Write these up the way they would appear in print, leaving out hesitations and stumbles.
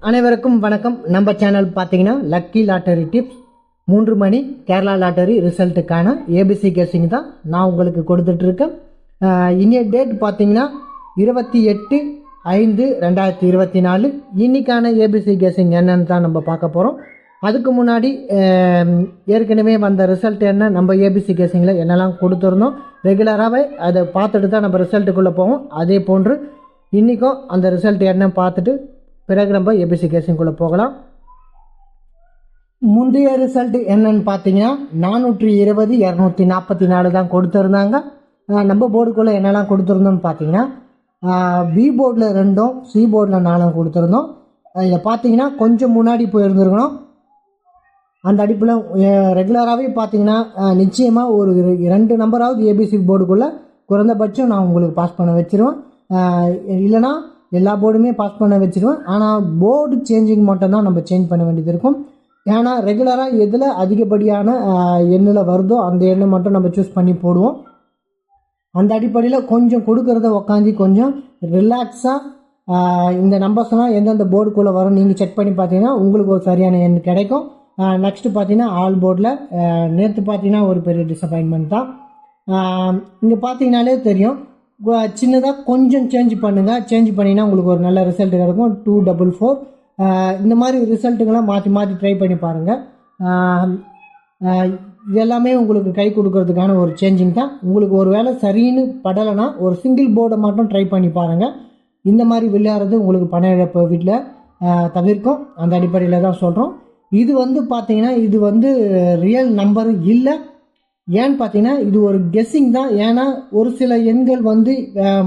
அனைவருக்கும் வணக்கம். நம்ம சேனல் பார்த்தீங்கன்னா லக்கி லாட்டரி டிப்ஸ் 3 மணி கேரளா லாட்டரி ரிசல்ட்டுக்கான ஏபிசி கெஸிங் தான் நான் உங்களுக்கு கொடுத்துட்டு இருக்கேன். இன்னைய டேட் பார்த்தீங்கன்னா 28/5/2024. இன்னைக்கான ஏபிசி கெஸிங் என்னன்னு தான் நம்ம பார்க்க போகிறோம். அதுக்கு முன்னாடி ஏற்கனவே வந்த ரிசல்ட் என்ன, நம்ம ஏபிசி கெஸிங்கில் என்னெல்லாம் கொடுத்துருந்தோம், ரெகுலராகவே அதை பார்த்துட்டு தான் நம்ம ரிசல்ட்டுக்குள்ளே போவோம். அதே போன்று இன்றைக்கும் அந்த ரிசல்ட் என்ன பார்த்துட்டு பிறகு நம்ம ஏபிசி கெஸிங்குள்ளே போகலாம். முந்தைய ரிசல்ட் என்னன்னு பார்த்தீங்கன்னா 420 244 தான் கொடுத்துருந்தாங்க. நம்ம போர்டுக்குள்ளே என்னெல்லாம் கொடுத்துருந்தோம்னு பார்த்தீங்கன்னா பி போர்டில் 2, சி போர்டில் 4 கொடுத்துருந்தோம். இதை பார்த்தீங்கன்னா கொஞ்சம் முன்னாடி போயிருந்துருக்கணும். அந்த அடிப்பில் ரெகுலராகவே பார்த்தீங்கன்னா நிச்சயமாக ஒரு 2 நம்பராவது ஏபிசி போர்டுக்குள்ளே குறைந்தபட்சம் நான் உங்களுக்கு பாஸ் பண்ண வச்சுருவேன். இல்லைனா எல்லா போர்டுமே பாஸ் பண்ண வச்சுருவேன். ஆனால் போர்டு சேஞ்சிங் மட்டும் தான் நம்ம சேஞ்ச் பண்ண வேண்டியது இருக்கும். ஏன்னா ரெகுலராக எதில் அதிகப்படியான எண்ணில் வருதோ அந்த எண்ணை மட்டும் நம்ம சூஸ் பண்ணி போடுவோம். அந்த அடிப்படையில் கொஞ்சம் கொடுக்கறத உக்காந்து கொஞ்சம் ரிலாக்ஸாக இந்த நம்பர்ஸ்லாம் எந்தெந்த போர்டுக்குள்ளே வரும் நீங்கள் செக் பண்ணி பார்த்தீங்கன்னா உங்களுக்கு ஒரு சரியான எண் கிடைக்கும். நெக்ஸ்ட்டு பார்த்தீங்கன்னா ஆல் போர்டில் நேற்று பார்த்தீங்கன்னா ஒரு பெரிய டிசப்பாயின்மெண்ட் தான். இங்கே பார்த்தீங்கன்னாலே தெரியும், சின்னதாக கொஞ்சம் சேஞ்ச் பண்ணுங்கள். சேஞ்ச் பண்ணிங்கன்னா உங்களுக்கு ஒரு நல்ல ரிசல்ட் கிடைக்கும். 244 இந்த மாதிரி ரிசல்ட்டுங்களாம் மாற்றி மாற்றி ட்ரை பண்ணி பாருங்கள். இது எல்லாமே உங்களுக்கு கை கொடுக்கறதுக்கான ஒரு சேஞ்சிங் தான். உங்களுக்கு ஒரு வேளை சரின்னு படலைன்னா ஒரு சிங்கிள் போர்டை மட்டும் ட்ரை பண்ணி பாருங்கள். இந்த மாதிரி விளையாடுறது உங்களுக்கு பண இழப்பு வீட்டில் தவிர்க்கும். அந்த அடிப்படையில் தான் சொல்கிறோம். இது பார்த்தீங்கன்னா இது ரியல் நம்பர் இல்லை. ஏன்னு பார்த்தீங்கன்னா இது ஒரு கெஸ்ஸிங் தான். ஏன்னா ஒரு சில எண்கள்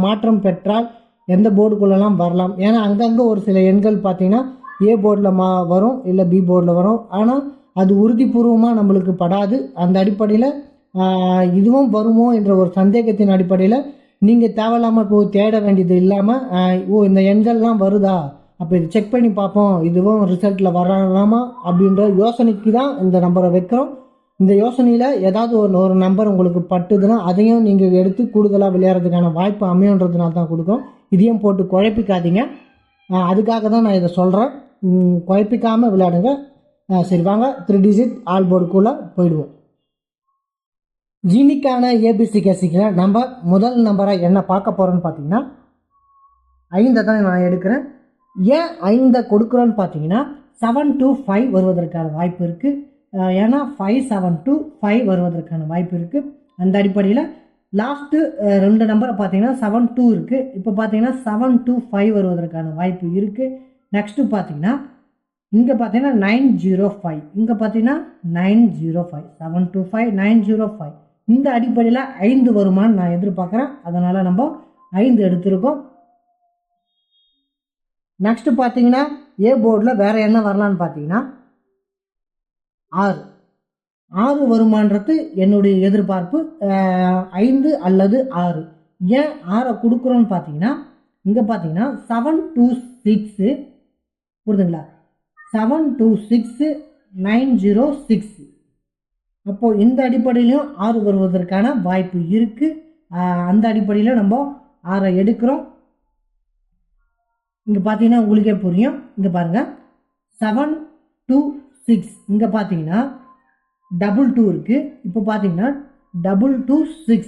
மாற்றம் பெற்றால் எந்த போர்டுக்குள்ளெல்லாம் வரலாம். ஏன்னா அங்கங்கே ஒரு சில எண்கள் பார்த்தீங்கன்னா ஏ போர்டில் வரும், இல்லை பி போர்டில் வரும். ஆனால் அது உறுதிபூர்வமாக நம்மளுக்கு படாது. அந்த அடிப்படையில் இதுவும் வருமோ என்ற ஒரு சந்தேகத்தின் அடிப்படையில் நீங்கள் தேவையில்லாமல் போய் தேட வேண்டியது இல்லாமல் இந்த எண்கள்லாம் வருதா, அப்போ இது செக் பண்ணி பார்ப்போம், இதுவும் ரிசல்ட்டில் வரலாமா அப்படின்ற யோசனைக்கு தான் இந்த நம்பரை வைக்கிறோம். இந்த யோசனையில் ஏதாவது ஒரு நம்பர் உங்களுக்கு பட்டுதுன்னா அதையும் நீங்கள் எடுத்து கூடுதலாக விளையாடுறதுக்கான வாய்ப்பு அமையன்றதுனால தான் கொடுக்கும். இதையும் போட்டு குழப்பிக்காதீங்க. அதுக்காக தான் நான் இதை சொல்கிறேன். குழப்பிக்காமல் விளையாடுங்க. சரி, வாங்க 3 டிஜிட் ஆல் போர்டுக்குள்ளே போயிடுவோம். ஜீனிக்கான ஏபிசி கெஸிங்கில் நம்ம முதல் நம்பராக என்ன பார்க்க போகிறோன்னு பார்த்தீங்கன்னா 5 தான் நான் எடுக்கிறேன். ஏன் 5 கொடுக்குறோன்னு பார்த்தீங்கன்னா 7 to 5 வருவதற்கான வாய்ப்பு இருக்குது. ஏன்னா 5 7 to 5 வருவதற்கான வாய்ப்பு இருக்குது. அந்த அடிப்படையில் லாஸ்ட்டு 2 நம்பரை பார்த்தீங்கன்னா 7 2 இருக்குது. இப்போ பார்த்தீங்கன்னா 7 to 5 வருவதற்கான வாய்ப்பு இருக்குது. நெக்ஸ்ட்டு பார்த்தீங்கன்னா இங்கே பார்த்தீங்கன்னா 905, இங்கே பார்த்தீங்கன்னா 905, 7 to 5 905. இந்த அடிப்படையில் 5 வருமானு நான் எதிர்பார்க்குறேன். அதனால் நம்ம 5 எடுத்திருக்கோம். நெக்ஸ்ட்டு பார்த்தீங்கன்னா ஏ போர்டில் வேறு என்ன வரலான்னு பார்த்தீங்கன்னா 6 வருமானது என்னுடைய எதிர்பார்ப்பு. 5 அல்லது 6. ஏன் 6 கொடுக்குறோன்னு பார்த்தீங்கன்னா இங்கே பார்த்தீங்கன்னா 7 to 6 புரியுதுங்களா, 7 to 6 906. அப்போது இந்த அடிப்படையிலையும் 6 வருவதற்கான வாய்ப்பு இருக்குது. அந்த அடிப்படையில் நம்ம 6 எடுக்கிறோம். இங்கே பார்த்தீங்கன்னா உங்களுக்கே புரியும். இங்கே பாருங்கள் 7 to 6, இங்கே பார்த்தீங்கன்னா 2 இருக்குது. இப்போ பார்த்தீங்கன்னா 2 6.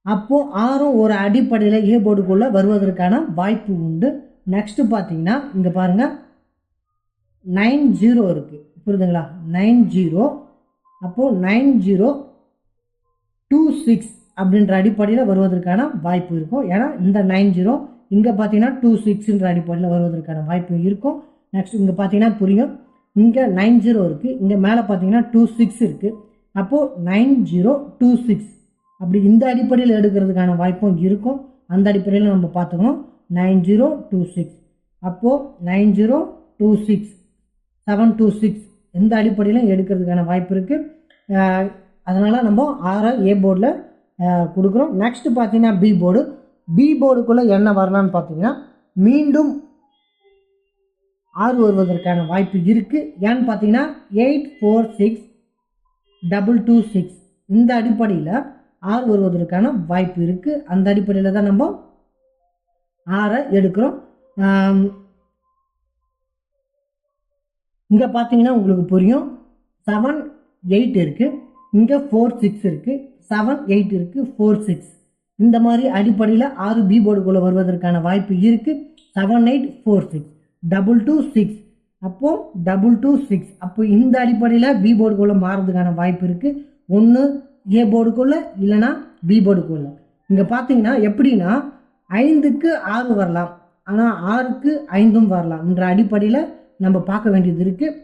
அப்போது 6 ஒரு அடிப்படையில் ஏ போர்டுக்குள்ளே வருவதற்கான வாய்ப்பு உண்டு. நெக்ஸ்ட்டு பார்த்தீங்கன்னா இங்கே பாருங்கள் 90 இருக்குது, புரியுதுங்களா, 90. அப்போது 9026 அப்படின்ற அடிப்படையில் வருவதற்கான வாய்ப்பு இருக்கும். ஏன்னா இந்த 90 இங்கே பார்த்தீங்கன்னா 26ன்ற அடிப்படையில் வருவதற்கான வாய்ப்பு இருக்கும். நெக்ஸ்ட் இங்கே பார்த்தீங்கன்னா புரியும், இங்கே 90 இருக்குது, இங்கே மேலே பார்த்தீங்கன்னா 26 இருக்குது. அப்போது 9026 அப்படி இந்த அடிப்படையில் எடுக்கிறதுக்கான வாய்ப்பும் இருக்கும். அந்த அடிப்படையில் நம்ம பார்த்துக்கணும். 9026. அப்போது 9026 726 இந்த அடிப்படையில் எடுக்கிறதுக்கான வாய்ப்பு இருக்குது. அதனால் நம்ம 6 ஏ போர்டில் கொடுக்குறோம். நெக்ஸ்ட்டு பார்த்தீங்கன்னா பி போர்டுக்குள்ளே என்ன வரலான்னு பார்த்தீங்கன்னா மீண்டும் 6 வருவதற்கான வாய்ப்பு இருக்குது. ஏன்னு பார்த்தீங்கன்னா 846226 இந்த அடிப்படையில் 6 வருவதற்கான வாய்ப்பு இருக்குது. அந்த அடிப்படையில் தான் நம்ம 6 எடுக்கிறோம். இங்கே பார்த்தீங்கன்னா உங்களுக்கு புரியும் 7 8 இருக்குது, இங்கே 4 6 இருக்குது, 7 8 இருக்குது, 4 6. இந்த மாதிரி அடிப்படையில் 6 பி போர்டுக்குள்ளே வருவதற்கான வாய்ப்பு இருக்குது. 7 8 4 6 2 2 6 அப்போ 2 2 6 அப்போ இந்த அடிப்படையில் பி போர்டுக்குள்ளே மாறதுக்கான வாய்ப்பு இருக்குது. ஒன்று ஏ போர்டுக்குள்ளே இல்லைனா பி போர்டுக்குள்ளே. இங்கே பார்த்தீங்கன்னா எப்படின்னா 5க்கு 6 வரலாம், ஆனால் 6க்கு 5 வரலாம் என்ற அடிப்படையில் நம்ம பார்க்க வேண்டியது இருக்குது.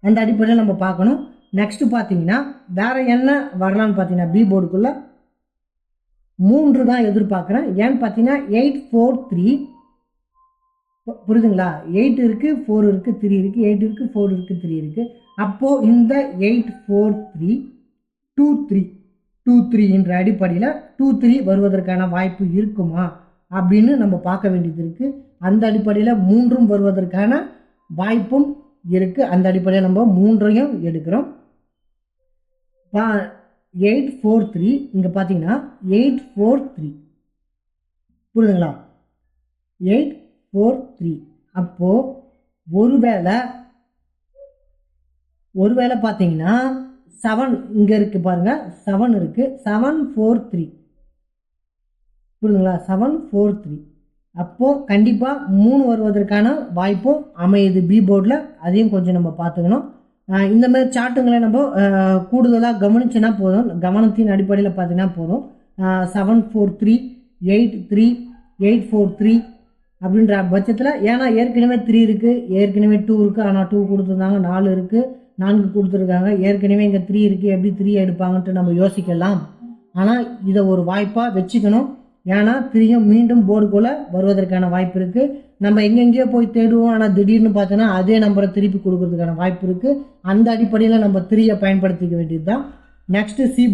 அந்த அடிப்படையில் நம்ம பார்க்கணும். நெக்ஸ்ட் பார்த்தீங்கன்னா வேற என்ன வரலான்னு பார்த்தீங்கன்னா பி போர்டுக்குள்ளே 3 தான் எதிர்பார்க்குறேன். ஏன்னு பார்த்தீங்கன்னா 8 4 3 புரியுதுங்களா? 8 இருக்குது, 4 இருக்குது, 3 இருக்குது, 8 இருக்குது, 4 இருக்குது, 3 இருக்குது. அப்போது இந்த 8 4 3 2 3 2 3 என்ற அடிப்படையில் 2 3 வருவதற்கான வாய்ப்பு இருக்குமா அப்படின்னு நம்ம பார்க்க வேண்டியது இருக்குது. அந்த அடிப்படையில் 3ம் வருவதற்கான வாய்ப்பும் இருக்குது. அந்த அடிப்படையில் நம்ம 3ஐயும் எடுக்கிறோம். 8 4 3 இங்கே பார்த்தீங்கன்னா 8 4 3 புரியுதுங்களா? 8 4 3 அப்போது ஒருவேளை பார்த்தீங்கன்னா 7 இங்கே இருக்குது பாருங்கள், 7 இருக்குது, 7 4 3 புரியுதுங்களா? 7 4 3 அப்போது கண்டிப்பாக 3 வருவதற்கான வாய்ப்பும் அமையுது பி போர்டில். அதையும் கொஞ்சம் நம்ம பார்த்துக்கணும். இந்த மாதிரி சார்ட்டுங்களை நம்ம கூடுதலாக கவனிச்சுன்னா போதும். கவனத்தின் அடிப்படையில் பார்த்தீங்கன்னா போதும். 7 4 3 8 3 8 4 3 அப்படின்ற பட்சத்தில், ஏன்னா ஏற்கனவே 3 இருக்குது, ஏற்கனவே 2 இருக்குது, ஆனால் 2 கொடுத்துருந்தாங்க, 4 இருக்குது, 4 கொடுத்துருக்காங்க, ஏற்கனவே இங்கே 3 இருக்குது, எப்படி 3 எடுப்பாங்கன்ட்டு நம்ம யோசிக்கலாம். ஆனால் இதை ஒரு வாய்ப்பாக வச்சுக்கணும். ஏன்னா 3யும் மீண்டும் போர்டுக்குள்ளே வருவதற்கான வாய்ப்பு இருக்குது. நம்ம எங்கெங்கேயோ போய் தேடுவோம், ஆனால் திடீர்னு பார்த்தோன்னா அதே நம்பரை திருப்பி கொடுக்கறதுக்கான வாய்ப்பு இருக்குது. அந்த அடிப்படையில் நம்ம 3யை பயன்படுத்திக்க வேண்டியது தான். நெக்ஸ்ட்டு சி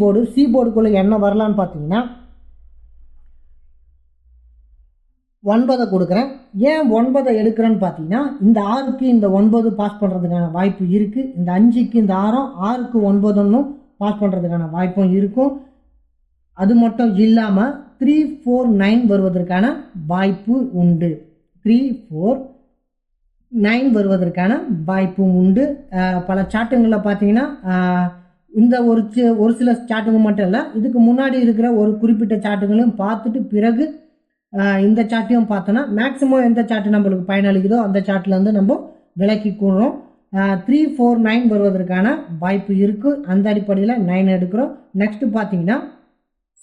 போர்டுக்குள்ளே என்ன வரலான்னு பார்த்தீங்கன்னா 9 கொடுக்குறேன். ஏன் 9 எடுக்கிறேன்னு பார்த்தீங்கன்னா இந்த 6க்கு இந்த 9 பாஸ் பண்ணுறதுக்கான வாய்ப்பு இருக்குது. இந்த 5க்கு இந்த 6க்கு 9 பாஸ் பண்ணுறதுக்கான வாய்ப்பும் இருக்கும். அது மட்டும் இல்லாமல் 3 4 9 வருவதற்கான வாய்ப்பு உண்டு. 3 4 9 வருவதற்கான வாய்ப்பும் உண்டு. பல சாட்டுங்களில் பார்த்தீங்கன்னா இந்த ஒரு சில சாட்டுங்க மட்டும் இல்லை, இதுக்கு முன்னாடி இருக்கிற ஒரு குறிப்பிட்ட சாட்டுங்களையும் பார்த்துட்டு பிறகு இந்த சாட்டையும் பார்த்தோன்னா மேக்ஸிமம் எந்த சாட்டு நம்மளுக்கு பயனளிக்குதோ அந்த சாட்டிலேருந்து நம்ம விலக்கி கூடுறோம். 3 4 9 வருவதற்கான வாய்ப்பு இருக்குது. அந்த அடிப்படையில் 9 எடுக்கிறோம். நெக்ஸ்ட் பார்த்தீங்கன்னா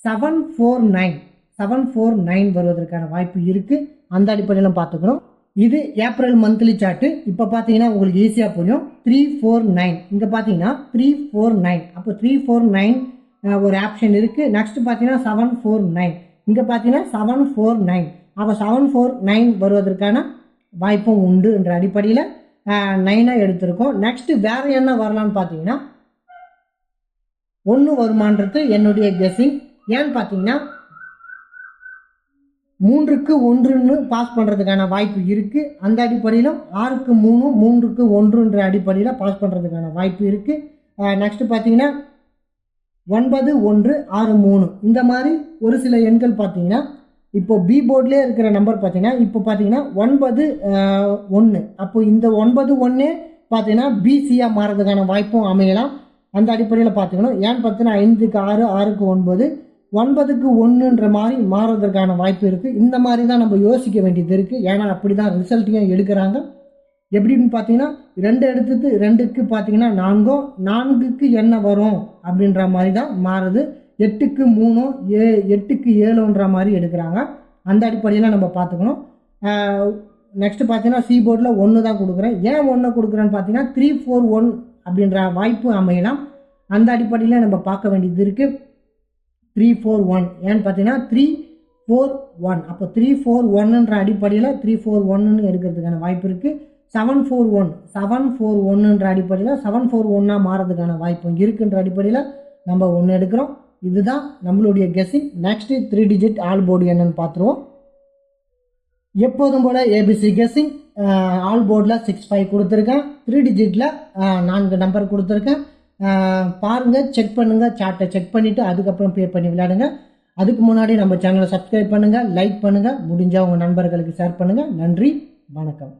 7 4 9 வருவதற்கான வாய்ப்பு இருக்குது. அந்த அடிப்படையில் பார்த்துக்கிறோம். இது ஏப்ரல் மந்த்லி சார்ட்டு. இப்போ பார்த்தீங்கன்னா உங்களுக்கு ஈஸியாக புரியும். 3 4 9 இங்கே பார்த்தீங்கன்னா 3 4 9 அப்போ 3 4 9 ஒரு ஆப்ஷன் இருக்குது. நெக்ஸ்ட் பார்த்தீங்கன்னா 7 4 9 இங்கே பார்த்தீங்கன்னா 7 4 9 அப்போ 7 4 9 வருவதற்கான வாய்ப்பும் உண்டு என்ற அடிப்படையில் 9 எடுத்திருக்கோம். நெக்ஸ்ட் வேற என்ன வரலான்னு பார்த்தீங்கன்னா 1 வருமானது என்னுடைய கெஸ்ஸிங். ஏன்னு பார்த்தீங்கன்னா 3க்கு 1ன்னு பாஸ் பண்ணுறதுக்கான வாய்ப்பு இருக்குது. அந்த அடிப்படையிலும் 6க்கு 3 3க்கு 1ன்ற அடிப்படையில் பாஸ் பண்ணுறதுக்கான வாய்ப்பு இருக்குது. நெக்ஸ்ட் பார்த்தீங்கன்னா 9 1 6 3 இந்த மாதிரி ஒரு சில எண்கள் பார்த்தீங்கன்னா இப்போ பி போர்ட்லேயே இருக்கிற நம்பர் பார்த்தீங்கன்னா இப்போ பார்த்தீங்கன்னா 9 1 அப்போ இந்த 9 1 பார்த்தீங்கன்னா பிசியாக மாறதுக்கான வாய்ப்பும் அமையலாம். அந்த அடிப்படையில் பார்த்துக்கணும். ஏன்னு பார்த்தீங்கன்னா 5க்கு 6 6க்கு 9 9க்கு 1ன்ற மாதிரி மாறுவதற்கான வாய்ப்பு இருக்குது. இந்த மாதிரி தான் நம்ம யோசிக்க வேண்டியது இருக்குது. ஏன்னா அப்படி தான் ரிசல்ட்டையும் எடுக்கிறாங்க. எப்படின்னு பார்த்தீங்கன்னா 2 எடுத்தது 2க்கு பார்த்தீங்கன்னா 4க்கு என்ன வரும் அப்படின்ற மாதிரி தான் மாறுது. 8க்கு 3 8க்கு 7ன்ற மாதிரி எடுக்கிறாங்க. அந்த அடிப்படையில் நம்ம பார்த்துக்கணும். நெக்ஸ்ட் பார்த்தீங்கன்னா சி போர்டில் 1 தான் கொடுக்குறேன். ஏன் 1 கொடுக்குறேன்னு பார்த்தீங்கன்னா 3 4 1 அப்படின்ற வாய்ப்பு அமையலாம். அந்த அடிப்படையில் நம்ம பார்க்க வேண்டியது இருக்குது. 3 4 1 ஏன்னு பார்த்தீங்கன்னா 3 4 1 அப்போ 3 4 1ன்ற அடிப்படையில் 3 4 1ன்னு எடுக்கிறதுக்கான வாய்ப்பு இருக்குது. 7 4 1 1ன்ற அடிப்படையில் 7 4 1 மாறதுக்கான வாய்ப்பு இருக்குன்ற அடிப்படையில் நம்ம 1 எடுக்கிறோம். இதுதான் நம்மளுடைய guessing. Next 3 digit all board என்னன்னு பார்த்துருவோம். எப்போதும் போல ஏபிசி கெஸ்ஸிங் ஆல் போர்டில் 6 5 கொடுத்துருக்கேன். 3 டிஜிட்டில் 4 நம்பர் கொடுத்துருக்கேன். பாருங்கள், செக் பண்ணுங்கள், சார்ட்டை செக் பண்ணிவிட்டு அதுக்கப்புறம் பே பண்ணி விளையாடுங்க. அதுக்கு முன்னாடி நம்ம சேனலை சப்ஸ்கிரைப் பண்ணுங்கள், லைக் பண்ணுங்கள், முடிஞ்சால் உங்கள் நண்பர்களுக்கு ஷேர் பண்ணுங்கள். நன்றி, வணக்கம்.